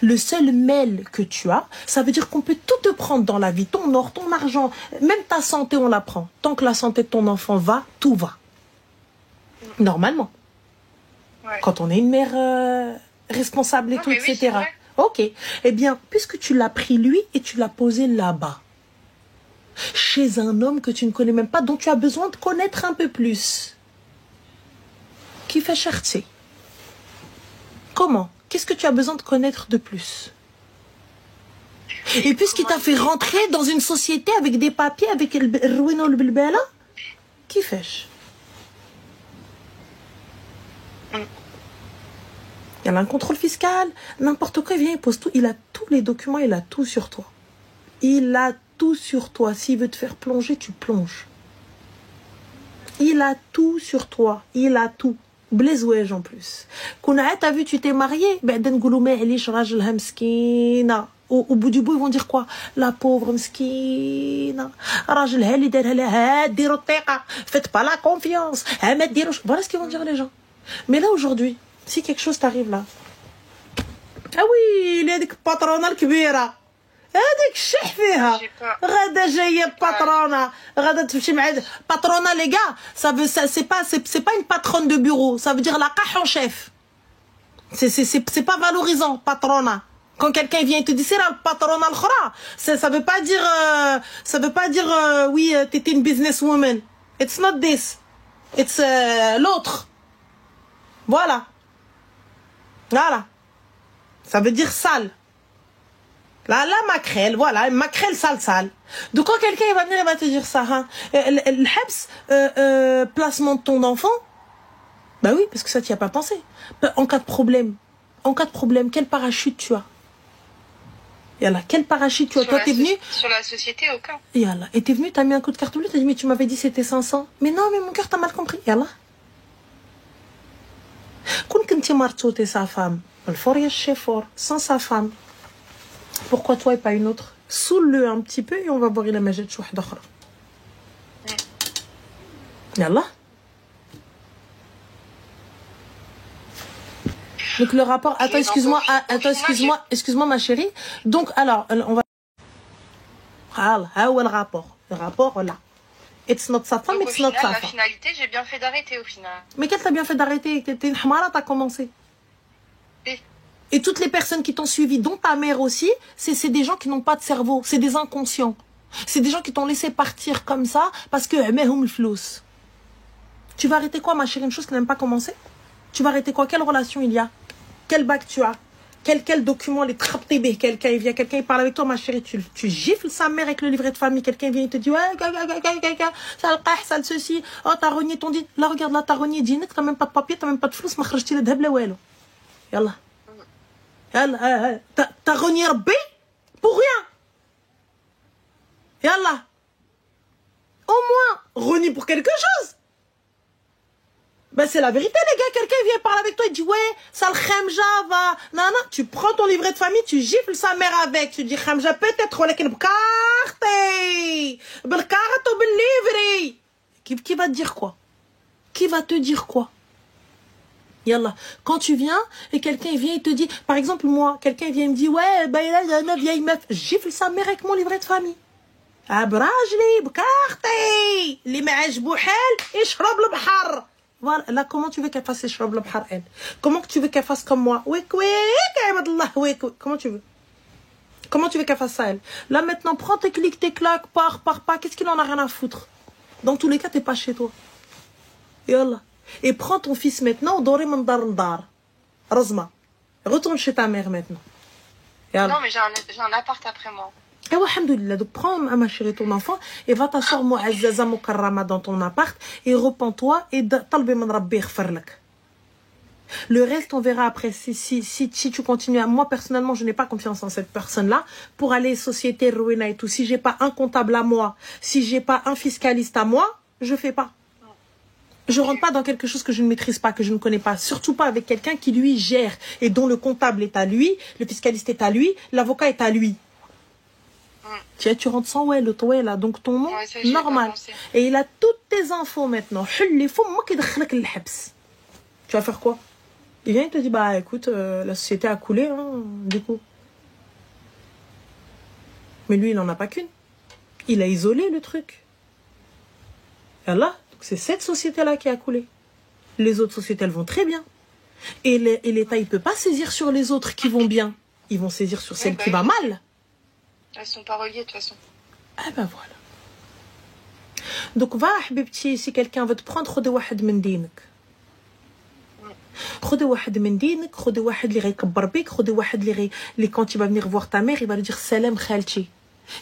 Le seul mail que tu as, ça veut dire qu'on peut tout te prendre dans la vie. Ton or, ton argent, même ta santé, on la prend. Tant que la santé de ton enfant va, tout va. Normalement. Ouais. Quand on est une mère responsable et tout, oui, etc. Ok. Eh bien, puisque tu l'as pris lui et tu l'as posé là-bas, chez un homme que tu ne connais même pas, dont tu as besoin de connaître un peu plus, qui fait chercher. Comment? Qu'est-ce que tu as besoin de connaître de plus? Et puisqu'il t'a fait rentrer dans une société avec des papiers, avec le ruino le bilbela, qui fait? Il y a un contrôle fiscal, n'importe quoi, il vient, il pose tout. Il a tous les documents, il a tout sur toi. Il a tout sur toi. S'il veut te faire plonger, tu plonges. Il a tout sur toi. Il a tout. Blaise en plus. Kuna, t'as vu, tu t'es marié. Au bout du bout, ils vont dire quoi? La pauvre mskina. Faites pas la confiance. Voilà ce qu'ils vont dire les gens. Mais là, aujourd'hui, si quelque chose t'arrive là, ah oui, il y a des patrons الكبيرة هذيك الشح فيها غدا جايه patrona غدا تمشي مع patrona les gars, c'est pas une patronne de bureau, ça veut dire la cache en chef. C'est pas valorisant patrona. Quand quelqu'un vient et te dit c'est la patrona الأخرى, ça veut pas dire oui, t'étais une businesswoman. It's not this. It's l'autre. Voilà. Ça veut dire sale. La maquerelle, voilà, une maquerelle sale. Donc quand quelqu'un va venir, il va te dire ça, hein. Le placement de ton enfant, bah oui, parce que ça, tu n'y as pas pensé. En cas de problème, quel parachute tu as? Yallah, quel parachute tu as? Toi, t'es venu. Sur la société, aucun. Yallah, et t'es venu, t'as mis un coup de carte bleue, t'as dit, mais tu m'avais dit c'était 500. Mais non, mais mon cœur, t'as mal compris. Yallah. T'es sa femme, sans sa femme. Pourquoi toi et pas une autre? Saoule-le un petit peu et on va voir il a majid chouh d'autre. Yallah. Donc le rapport, attends, excuse-moi ma chérie. Donc alors, on va le rapport là. It's not sa femme, it's not sa femme. La finalité, j'ai bien fait d'arrêter au final. Mais qu'est-ce que t'as bien fait d'arrêter? T'es une hamara, t'as commencé. Et toutes les personnes qui t'ont suivi, dont ta mère aussi, c'est des gens qui n'ont pas de cerveau, c'est des inconscients. C'est des gens qui t'ont laissé partir comme ça parce que tu vas arrêter quoi, ma chérie? Une chose qui n'aime pas commencer? Tu vas arrêter quoi? Quelle relation il y a? Quel bac tu as? Quel document, les trappes TB? Quelqu'un il parle avec toi, ma chérie, tu gifles sa mère avec le livret de famille. Quelqu'un vient, il te dit, ouais, ça le qah, ça le ceci. Oh, t'as renié ton dit. Là, regarde, là, t'as renié dinek, t'as même pas de papier, t'as même pas de flous, ma khrajti le dhab la walo. Yallah. T'as renié Rabbi pour rien. Yallah. Au moins, renier pour quelque chose. Ben c'est la vérité les gars, quelqu'un vient parler avec toi et dit ouais, sale khamja, va. Non, non, tu prends ton livret de famille, tu gifles sa mère avec. Tu dis khamja peut-être, ولكن بكارتي. بالكارت وبالليفري. Qui va te dire quoi? Qui va te dire quoi? Yallah. Quand tu viens et quelqu'un vient et te dit, par exemple moi, quelqu'un vient et me dit, ouais, bah là, il y a une vieille meuf. Je gifle sa mère avec mon livret de famille. براجلي بكارتي اللي ما عجبو حال يشرب البحر. Voilà. Là, comment tu veux qu'elle fasse يشرب البحر elle? Comment tu veux qu'elle fasse comme moi? Wik wik, عباد الله wik wik. Comment tu veux? Comment tu veux qu'elle fasse ça elle? Là maintenant, prends tes clics, tes claques, pars. Qu'est-ce qu'il en a rien à foutre? Dans tous les cas, t'es pas chez toi. Yallah. Et prends ton fils maintenant, doré من دار لدار. Razma. Retourne chez ta mère maintenant. Yallah. Non, mais j'ai un appart après moi. Et ouais, alhamdoulilah. Donc prends ma chérie ton enfant et va t'asseoir mu'azzaza mukarrama dans ton appart et repens-toi et talbi min rabbi yaghfir lak. Le reste, on verra après si tu continues. Moi, personnellement, je n'ai pas confiance en cette personne-là. Pour aller société ruina et tout, si j'ai pas un comptable à moi, si j'ai pas un fiscaliste à moi, je fais pas. Je rentre pas dans quelque chose que je ne maîtrise pas, que je ne connais pas. Surtout pas avec quelqu'un qui lui gère et dont le comptable est à lui, le fiscaliste est à lui, l'avocat est à lui. Tu rentres sans ouais, le toit là, donc ton nom, ouais, normal. Et il a toutes tes infos maintenant. Tu vas faire quoi? Il vient, il te dit, bah écoute, la société a coulé, hein, du coup. Mais lui, il n'en a pas qu'une. Il a isolé le truc. Et là, c'est cette société-là qui a coulé. Les autres sociétés, elles vont très bien. Et l'État, il ne peut pas saisir sur les autres qui vont bien. Ils vont saisir sur celle qui va mal. Elles sont pas reliées de toute façon. Ah ben voilà. Donc va, habibti, si quelqu'un veut te prendre, خذ واحد من دينك. خذ واحد من دينك, خذ واحد اللي غيكبر بك, خذ واحد اللي quand tu vas venir voir ta mère, il va lui dire salam khalti.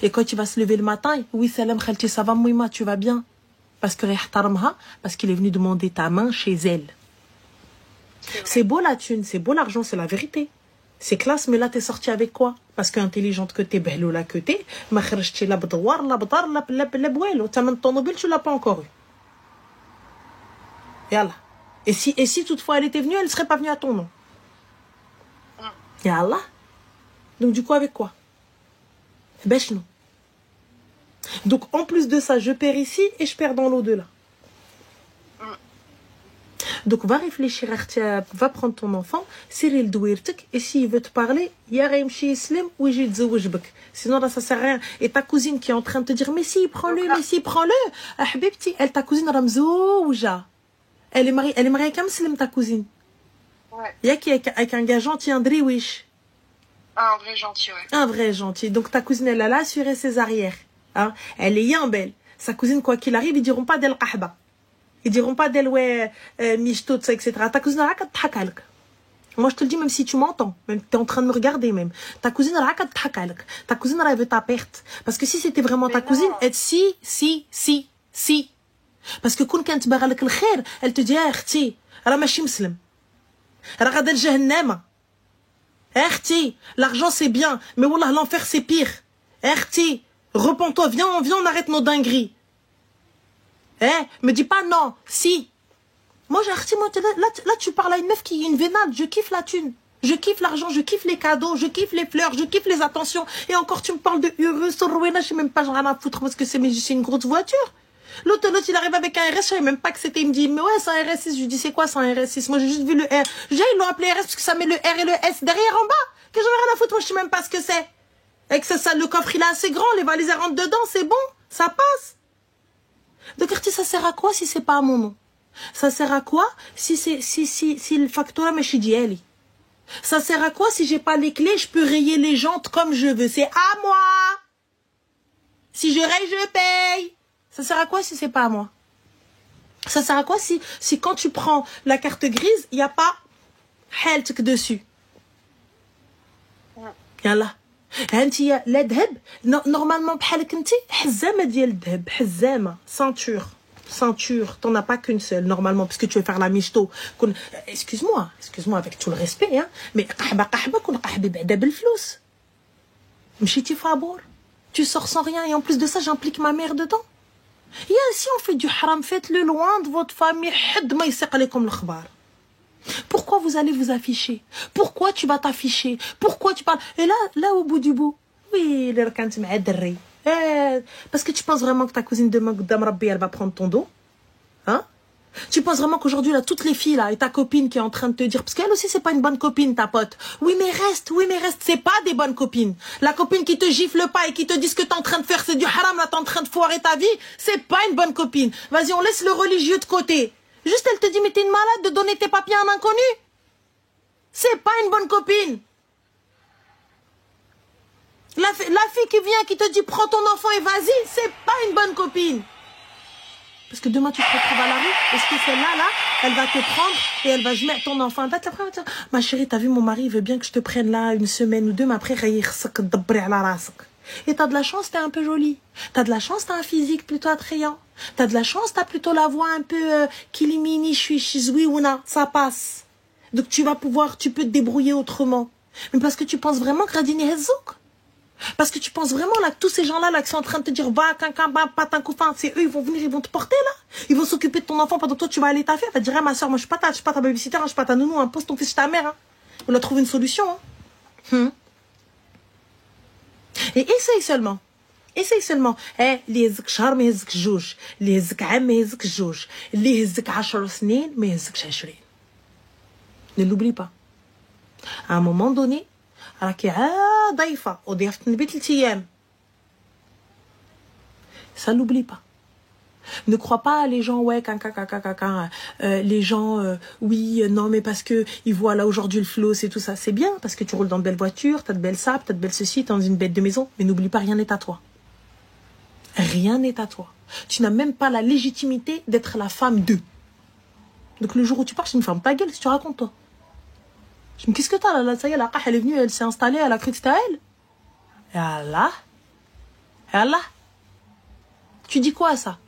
Et quand tu vas se lever le matin, oui salam khalti, ça va moima, tu vas bien? Parce que parce qu'il est venu demander ta main chez elle. C'est beau la thune, c'est beau l'argent, c'est la vérité. C'est classe, mais là, t'es sorti avec quoi? Parce qu'intelligente que t'es, behloula que t'es, ma khrajti la bdouar, la bdar, la bouelo. T'as même ton mobile, tu l'as pas encore eu. Yallah. Et si toutefois elle était venue, elle serait pas venue à ton nom. Yallah. Donc du coup, avec quoi? Bêche non. Donc en plus de ça, je perds ici et je perds dans l'au-delà. Donc va réfléchir, va prendre ton enfant, serrer le douirtek, et s'il veut te parler, ya ghaymchi yislim ou yji ytzawaj bek. Sinon là ça sert à rien. Et ta cousine qui est en train de te dire mais si prends-le, mais si prends-le. Ah habibti, elle ta cousine ramzouja. Elle est mariée avec un muslim ta cousine. Ouais. Il y a qui avec un gars gentil, un driwish. Un vrai gentil, ouais. Un vrai gentil. Donc ta cousine elle a assuré ses arrières. Hein? Elle est bien belle. Sa cousine quoi qu'il arrive, ils diront pas d'elle qahba. Ils diront pas d'elle, ouais, michto, tout ça, etc. Ta cousine, moi, je te le dis, même si tu m'entends, même tu es en train de me regarder, même. Ta cousine, ta cousine, elle veut ta perte. Parce que si c'était vraiment ta cousine, elle, si. Parce que quand tu barres le khair, elle te dit, ah, khti, rah machi muslim. Rah ghada jahannama. Ah, khti, l'argent c'est bien, mais wallah, l'enfer c'est pire. Ah, khti, repens-toi, viens, on arrête nos dingueries. Me dis pas non, si. Moi, là, tu parles à une meuf qui est une vénade. Je kiffe la thune. Je kiffe l'argent, je kiffe les cadeaux, je kiffe les fleurs, je kiffe les attentions. Et encore, tu me parles de Urus, Sorwena, je sais même pas, j'en ai rien à foutre parce que c'est une grosse voiture. L'autre, il arrive avec un RS, je savais même pas que c'était. Il me dit, mais ouais, c'est un RS6. Je lui dis, c'est quoi, c'est un RS6? Moi, j'ai juste vu le R. Ils l'ont appelé RS parce que ça met le R et le S derrière en bas. Que j'en ai rien à foutre, moi, je sais même pas ce que c'est. Et que ça, le coffre, il est assez grand, les valises, elles rentrent dedans, c'est bon, ça passe. Donc, ça sert à quoi si c'est pas à mon nom? Ça sert à quoi si le facteur est chez Dieli? Ça sert à quoi si j'ai pas les clés, je peux rayer les jantes comme je veux? C'est à moi. Si je raye, je paye. Ça sert à quoi si c'est pas à moi? Ça sert à quoi si quand tu prends la carte grise, il n'y a pas heltek dessus? Yallah. انت لا ذهب normalement بحالك انت حزامه ديال الذهب حزامه ceinture t'en as pas qu'une seule normalement parce que tu veux faire la michto. Excuse-moi avec tout le respect hein mais قحبه كون قحبي بعدا بالفلوس مشيتي فابور tu sors sans rien et en plus de ça j'implique ma mère dedans. Si on fait du haram faites-le loin de votre famille حد ما يسيق عليكم الخبار. Pourquoi vous allez vous afficher? Pourquoi tu vas t'afficher? Pourquoi tu parles? Et là, au bout du bout, oui, parce que tu penses vraiment que ta cousine de Dame Rabbi, elle va prendre ton dos? Hein? Tu penses vraiment qu'aujourd'hui, là, toutes les filles, là, et ta copine qui est en train de te dire, parce qu'elle aussi, c'est pas une bonne copine, ta pote. Oui, mais reste, c'est pas des bonnes copines. La copine qui te gifle pas et qui te dit ce que t'es en train de faire, c'est du haram, là, t'es en train de foirer ta vie, c'est pas une bonne copine. Vas-y, on laisse le religieux de côté. Juste, elle te dit, mais t'es une malade de donner tes papiers à un inconnu. C'est pas une bonne copine. La fille qui vient, qui te dit, prends ton enfant et vas-y, c'est pas une bonne copine. Parce que demain, tu te retrouves à la rue. Est-ce que celle-là, là, elle va te prendre et elle va mettre ton enfant. Elle va te la prendre. Ma chérie, t'as vu, mon mari, il veut bien que je te prenne là une semaine ou deux, mais après, et t'as de la chance, t'es un peu jolie. T'as de la chance, t'as un physique plutôt attrayant. T'as de la chance, t'as plutôt la voix un peu kilimini, chui, ouna, ça passe. Donc tu peux te débrouiller autrement. Mais parce que tu penses vraiment que Radini Hezouk. Parce que tu penses vraiment là que tous ces gens-là là qui sont en train de te dire va patin coufin, c'est eux, ils vont venir, ils vont te porter là. Ils vont s'occuper de ton enfant pendant que toi tu vas aller taffer. Elle va te dire ma soeur, moi je suis pas ta babysitter, je suis pas ta nounou, hein, pose ton fils chez ta mère. Hein. On a trouvé une solution. Hein. Et essaye seulement. اللي يهزك شهر ما يهزك جوج، اللي يهزك عام ما يهزك جوج، اللي يهزك 10 سنين ما يهزكش 20. Ne l'oublie pas. À un moment donné, راكي ضيفة وضيافة النبي 3 أيام. Ça n'oublie pas. Ne crois pas les gens, ouais, les gens, oui, non, mais parce que ils voient là aujourd'hui le flow, c'est tout ça. C'est bien, parce que tu roules dans de belles voitures, t'as de belles sapes, t'as de belles ceci, t'es dans une bête de maison. Mais n'oublie pas, rien n'est à toi. Rien n'est à toi. Tu n'as même pas la légitimité d'être la femme d'eux. Donc le jour où tu pars, c'est une femme. Ta gueule, si tu racontes, toi. Je me dis, qu'est-ce que t'as là, ça y est, la qaha, elle est venue, elle s'est installée, elle a cru que c'était à elle. Et Allah. Tu dis quoi à ça?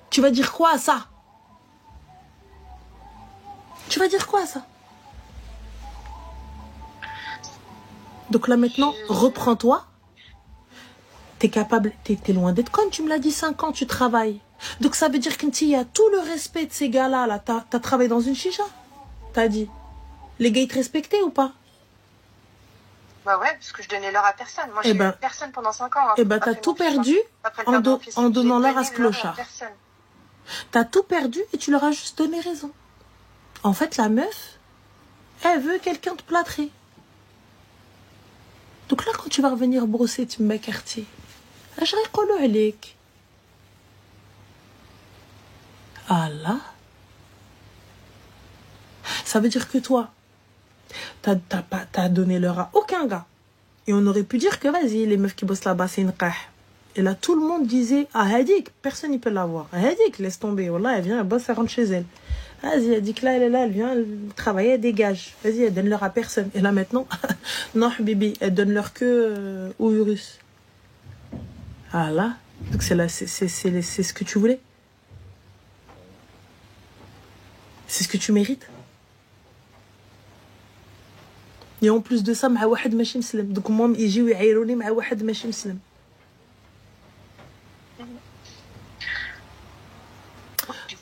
Tu vas dire quoi à ça? Donc là maintenant, reprends-toi. T'es capable, t'es loin d'être conne, tu me l'as dit, 5 ans, tu travailles. Donc ça veut dire qu'il y a tout le respect de ces gars-là, là, t'as travaillé dans une chicha. T'as dit. Les gars, ils te respectaient ou pas? Bah ouais, parce que je donnais l'heure à personne. Moi, j'ai eu personne pendant 5 ans. Hein. Eh ben, t'as tout perdu en donnant l'heure à ce clochard. T'as tout perdu et tu leur as juste donné raison. En fait, la meuf, elle veut quelqu'un de plâtré. Donc là, quand tu vas revenir brosser, tu me mets quartier. Je récolle avec. Allah. Ça veut dire que toi, t'as donné l'heure à aucun gars. Et on aurait pu dire que vas-y, les meufs qui bossent là-bas, c'est une qah. Et là, tout le monde disait, ah, Hadik, personne ne peut l'avoir. Hadik, laisse tomber. Wallah, elle vient, elle bosse, elle rentre chez elle. Vas-y, Hadik, là, elle est là, elle vient travailler, elle dégage. Vas-y, elle donne l'heure à personne. Et là, maintenant, non, Bibi, elle donne l'heure que aux Urus. Ah là, donc c'est ce que tu voulais. C'est ce que tu mérites. Et en plus de ça, مع واحد ماشي مسلم. Donc moi, يجيو يعيروني مع واحد ماشي مسلم.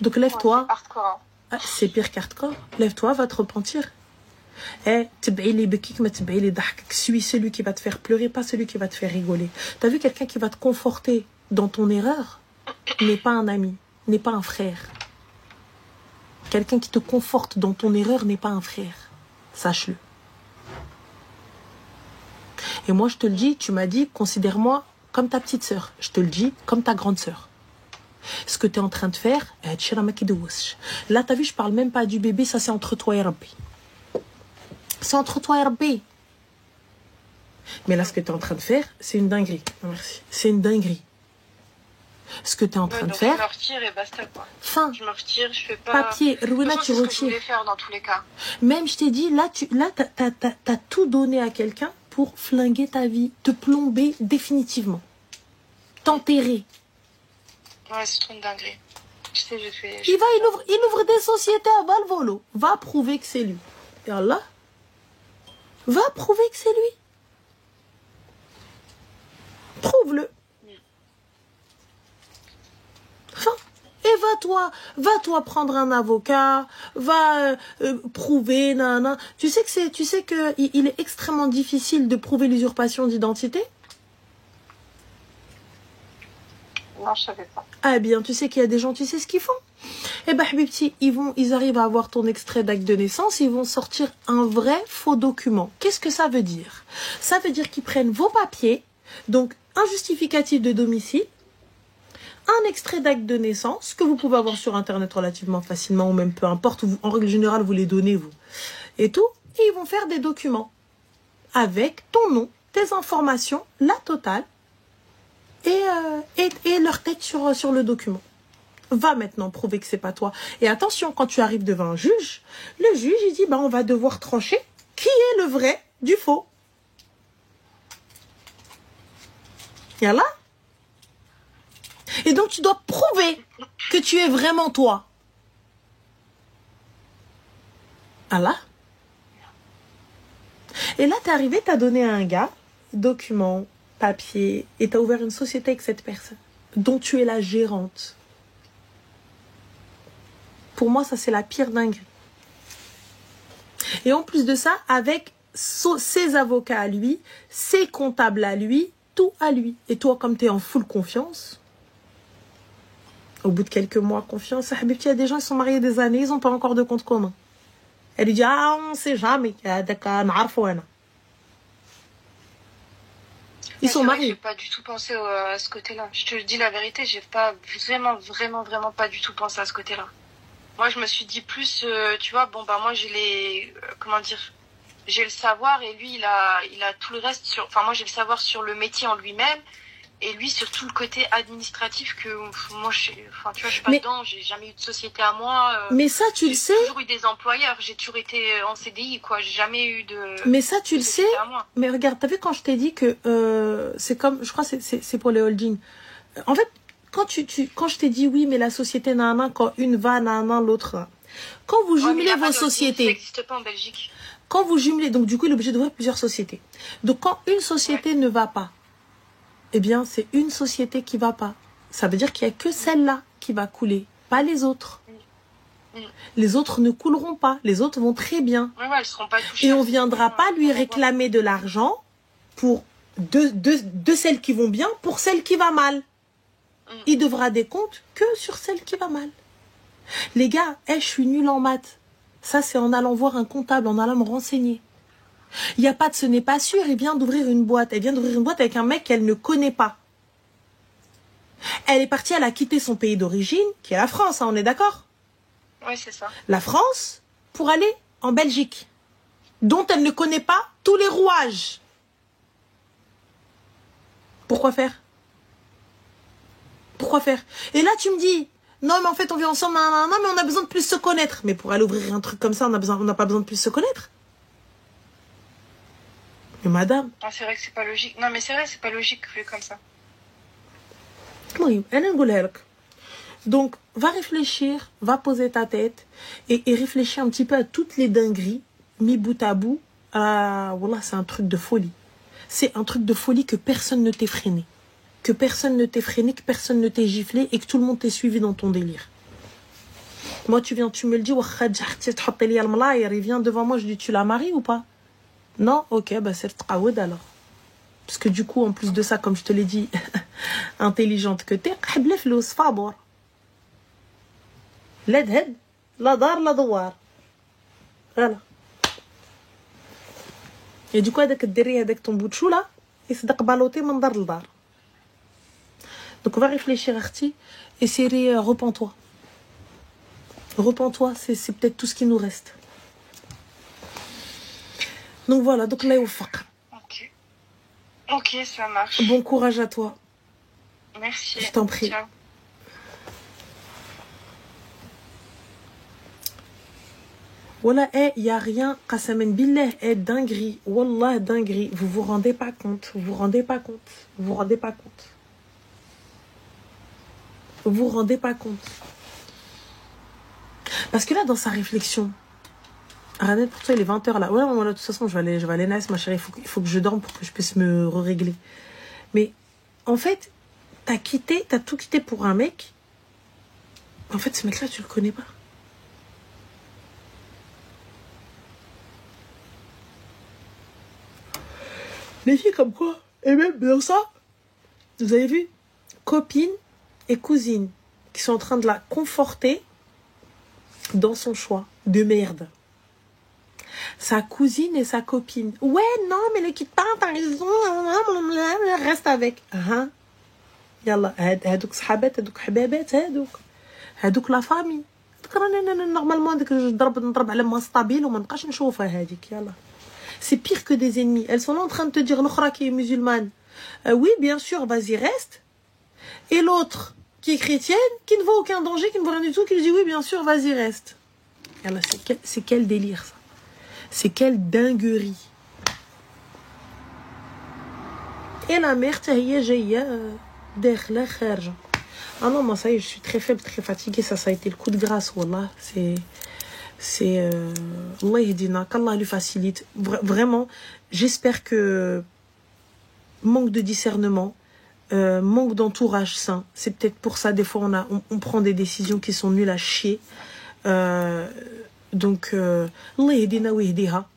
Donc lève-toi. C'est pire qu'hardcore. Lève-toi, va te repentir. Suis celui qui va te faire pleurer, pas celui qui va te faire rigoler. T'as vu quelqu'un qui va te conforter dans ton erreur n'est pas un ami, n'est pas un frère. Quelqu'un qui te conforte dans ton erreur n'est pas un frère. Sache-le. Et moi, je te le dis, tu m'as dit, considère-moi comme ta petite sœur. Je te le dis, comme ta grande sœur. Ce que tu es en train de faire, là, t'as vu, je parle même pas du bébé, ça c'est entre toi et Rabbi. C'est entre toi et Rabbi. Mais là, ce que tu es en train de faire, c'est une dinguerie. Merci. C'est une dinguerie. Ce que tu es en train de faire. Je me retire et basta, quoi. Fin. Je me retire, je fais pas. Papier, Rwena, tu retires. C'est ce que je voulais faire dans tous les cas. Même, je t'ai dit, là, t'as tout donné à quelqu'un pour flinguer ta vie, te plomber définitivement. T'enterrer. Ouais, c'est trop une dinguerie. Tu sais, je fais. Il ouvre des sociétés à Valvolo. Va prouver que c'est lui. Et Allah, va prouver que c'est lui. Prouve-le. Enfin, Et va-toi prendre un avocat, va prouver, nanana. Tu sais que il est extrêmement difficile de prouver l'usurpation d'identité? Non, je savais pas. Ah bien, tu sais qu'il y a des gens, tu sais ce qu'ils font? Eh ben, Habibti, ils arrivent à avoir ton extrait d'acte de naissance, ils vont sortir un vrai faux document. Qu'est-ce que ça veut dire? Ça veut dire qu'ils prennent vos papiers, donc un justificatif de domicile, un extrait d'acte de naissance, que vous pouvez avoir sur Internet relativement facilement, ou même peu importe, en règle générale, vous les donnez, vous, et tout, et ils vont faire des documents avec ton nom, tes informations, la totale, et leur tête sur le document. Va maintenant prouver que c'est pas toi. Et attention, quand tu arrives devant un juge, le juge, il dit, bah, on va devoir trancher qui est le vrai du faux. Yallah. Et donc, tu dois prouver que tu es vraiment toi. Allah. Et là, t'es arrivé, t'as donné à un gars, document, papier, et t'as ouvert une société avec cette personne, dont tu es la gérante. Pour moi, ça, c'est la pire dinguerie. Et en plus de ça, avec ses avocats à lui, ses comptables à lui, tout à lui. Et toi, comme tu es en full confiance, au bout de quelques mois, confiance, il y a des gens qui sont mariés des années, ils n'ont pas encore de compte commun. Elle lui dit, ah, on ne sait jamais. Ils sont mariés. J'ai pas du tout pensé à ce côté-là. Je te dis la vérité, j'ai pas vraiment pas du tout pensé à ce côté-là. Moi, je me suis dit plus, tu vois, bon, bah, moi, j'ai j'ai le savoir et lui, il a tout le reste moi, j'ai le savoir sur le métier en lui-même et lui, sur tout le côté administratif que, moi, tu vois, je suis pas dedans, j'ai jamais eu de société à moi. Mais ça, tu le sais. J'ai toujours eu des employeurs, j'ai toujours été en CDI, quoi, j'ai jamais eu de. Mais ça, tu le sais. Mais regarde, t'as vu quand je t'ai dit que, c'est comme, je crois que c'est pour les holdings. En fait, quand je t'ai dit oui, mais la société nana, quand une va nana, l'autre. Quand vous jumelez vos sociétés. Ça n'existe pas en Belgique. Quand vous jumelez, donc du coup, il est obligé d'ouvrir plusieurs sociétés. Donc quand une société ne va pas, eh bien, c'est une société qui va pas. Ça veut dire qu'il n'y a que celle-là qui va couler, pas les autres. Les autres ne couleront pas. Les autres vont très bien. Ouais, elles seront pas touchées. Et on ne viendra pas lui réclamer de l'argent pour de celles qui vont bien pour celles qui vont mal. Il devra des comptes que sur celle qui va mal. Les gars, je suis nulle en maths. Ça, c'est en allant voir un comptable, en allant me renseigner. Il n'y a pas de ce n'est pas sûr. Elle vient d'ouvrir une boîte. Elle vient d'ouvrir une boîte avec un mec qu'elle ne connaît pas. Elle est partie, elle a quitté son pays d'origine, qui est la France, hein, on est d'accord? Oui, c'est ça. La France, pour aller en Belgique, dont elle ne connaît pas tous les rouages. Pourquoi faire? Pourquoi faire? Et là, tu me dis, non, mais en fait, on vit ensemble, non, mais on a besoin de plus se connaître. Mais pour aller ouvrir un truc comme ça, on n'a pas besoin de plus se connaître. Mais madame. Ah, c'est vrai que c'est pas logique. Non, mais c'est vrai, c'est pas logique vu comme ça. Oui, donc, va réfléchir, va poser ta tête et réfléchir un petit peu à toutes les dingueries mis bout à bout. Voilà, c'est un truc de folie. C'est un truc de folie que personne ne t'ait freiné. Que personne ne t'ait freiné, que personne ne t'ait giflé et que tout le monde t'ait suivi dans ton délire. Moi, tu me le dis, il vient devant moi, je dis, tu la maries ou pas? Non, ok, bah c'est le alors. Parce que du coup, en plus de ça, comme je te l'ai dit, intelligente que t'es, l'aide, la dar, la douar. Voilà. Et du coup, avec ton bout de chou là, il se baloté mon dar le dar. Donc on va réfléchir, Arti, et c'est repens-toi. Repens-toi, c'est peut-être tout ce qui nous reste. Donc voilà, donc là, au faq. Ok, ça marche. Bon courage à toi. Merci. Je t'en prie. Ciao. Voilà, il n'y a rien, qasamen billah, dinguerie. Wallah, dinguerie. Vous vous rendez pas compte. Vous vous rendez pas compte. Vous vous rendez pas compte. Vous vous rendez pas compte. Parce que là, dans sa réflexion, Ranette, pour toi, il est 20h là. Ouais, de toute façon, je vais aller naître, ma chérie. Il faut que je dorme pour que je puisse me régler. Mais, en fait, t'as tout quitté pour un mec En fait, ce mec-là, tu le connais pas. Les filles comme quoi, et même dans ça, vous avez vu, copine et cousine qui sont en train de la conforter dans son choix de merde. Sa cousine et sa copine. Ouais, non, mais ne quitte pas, t'as raison, reste avec. Yallah, هادوك صحابات, هادوك حبابات, هادوك لا فامي. Normalement, dès que je نضرب على ما stable وما نبقاش نشوفها هذيك, يلا. C'est pire que des ennemis. Elles sont là en train de te dire, l'autre qui est musulmane, oui, bien sûr, vas-y, reste. Et l'autre, qui est chrétienne, qui ne voit aucun danger, qui ne voit rien du tout, qui lui dit, oui, bien sûr, vas-y, reste. Alors, c'est quel délire, ça. C'est quelle dinguerie. Et la mère, ah non, moi, ça y est, je suis très faible, très fatiguée. Ça a été le coup de grâce, wallah. Allah yahdina, qu'Allah lui facilite. Vraiment, j'espère que manque de discernement, manque d'entourage sain, c'est peut-être pour ça, des fois, on prend des décisions qui sont nulles à chier. Donc, Allah yahdina wa yahdiha.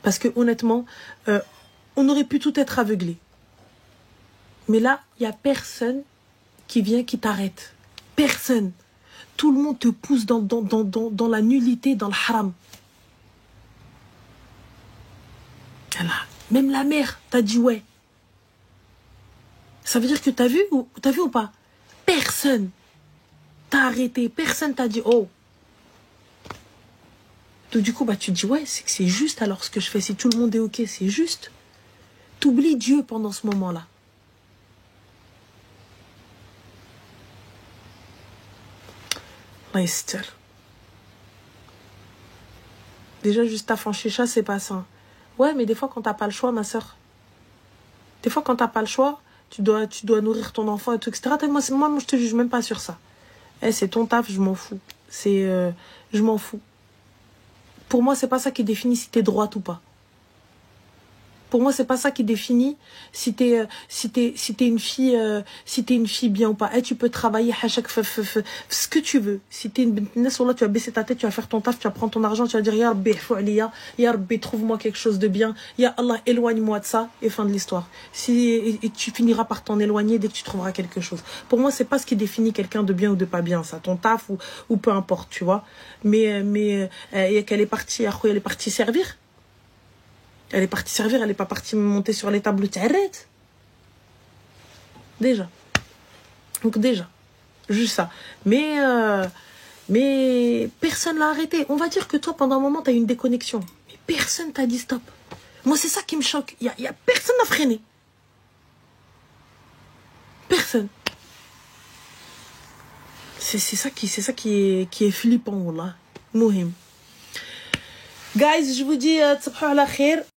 Parce que, honnêtement, on aurait pu tout être aveuglé. Mais là, il n'y a personne qui vient, qui t'arrête. Personne. Tout le monde te pousse dans la nullité, dans le haram. Même la mère t'a dit ouais. Ça veut dire que t'as vu ou pas? Personne t'a arrêté, personne t'a dit oh. Donc du coup, tu te dis ouais, c'est que c'est juste alors ce que je fais. Si tout le monde est ok, c'est juste. T'oublies Dieu pendant ce moment-là. Déjà, juste à chicha, c'est pas ça. Ouais, mais des fois, quand t'as pas le choix, ma soeur. Des fois, quand t'as pas le choix, tu dois nourrir ton enfant et tout, etc. Moi, je te juge même pas sur ça. C'est ton taf, je m'en fous. Je m'en fous. Pour moi, c'est pas ça qui définit si t'es droite ou pas. Pour moi, c'est pas ça qui définit si t'es une fille bien ou pas. Tu peux travailler à chaque ce que tu veux. Si t'es une bintness, tu vas baisser ta tête, tu vas faire ton taf, tu vas prendre ton argent, tu vas dire Ya Rabbi, Ya Rabbi, trouve-moi quelque chose de bien. Ya Allah, éloigne-moi de ça. Et fin de l'histoire. Et tu finiras par t'en éloigner dès que tu trouveras quelque chose. Pour moi, c'est pas ce qui définit quelqu'un de bien ou de pas bien, ça. Ton taf ou peu importe, tu vois. Mais qu'elle est partie, elle est partie servir. Elle est partie servir, elle n'est pas partie monter sur les tableaux. Arrête. Déjà. Donc déjà. Juste ça. Mais personne l'a arrêté. On va dire que toi, pendant un moment, tu as eu une déconnexion. Mais personne t'a dit stop. Moi, c'est ça qui me choque. Il y a personne à freiner. Personne. C'est ça qui est flippant, wallah. Mohim. Guys, je vous dis, تصبحوا على خير.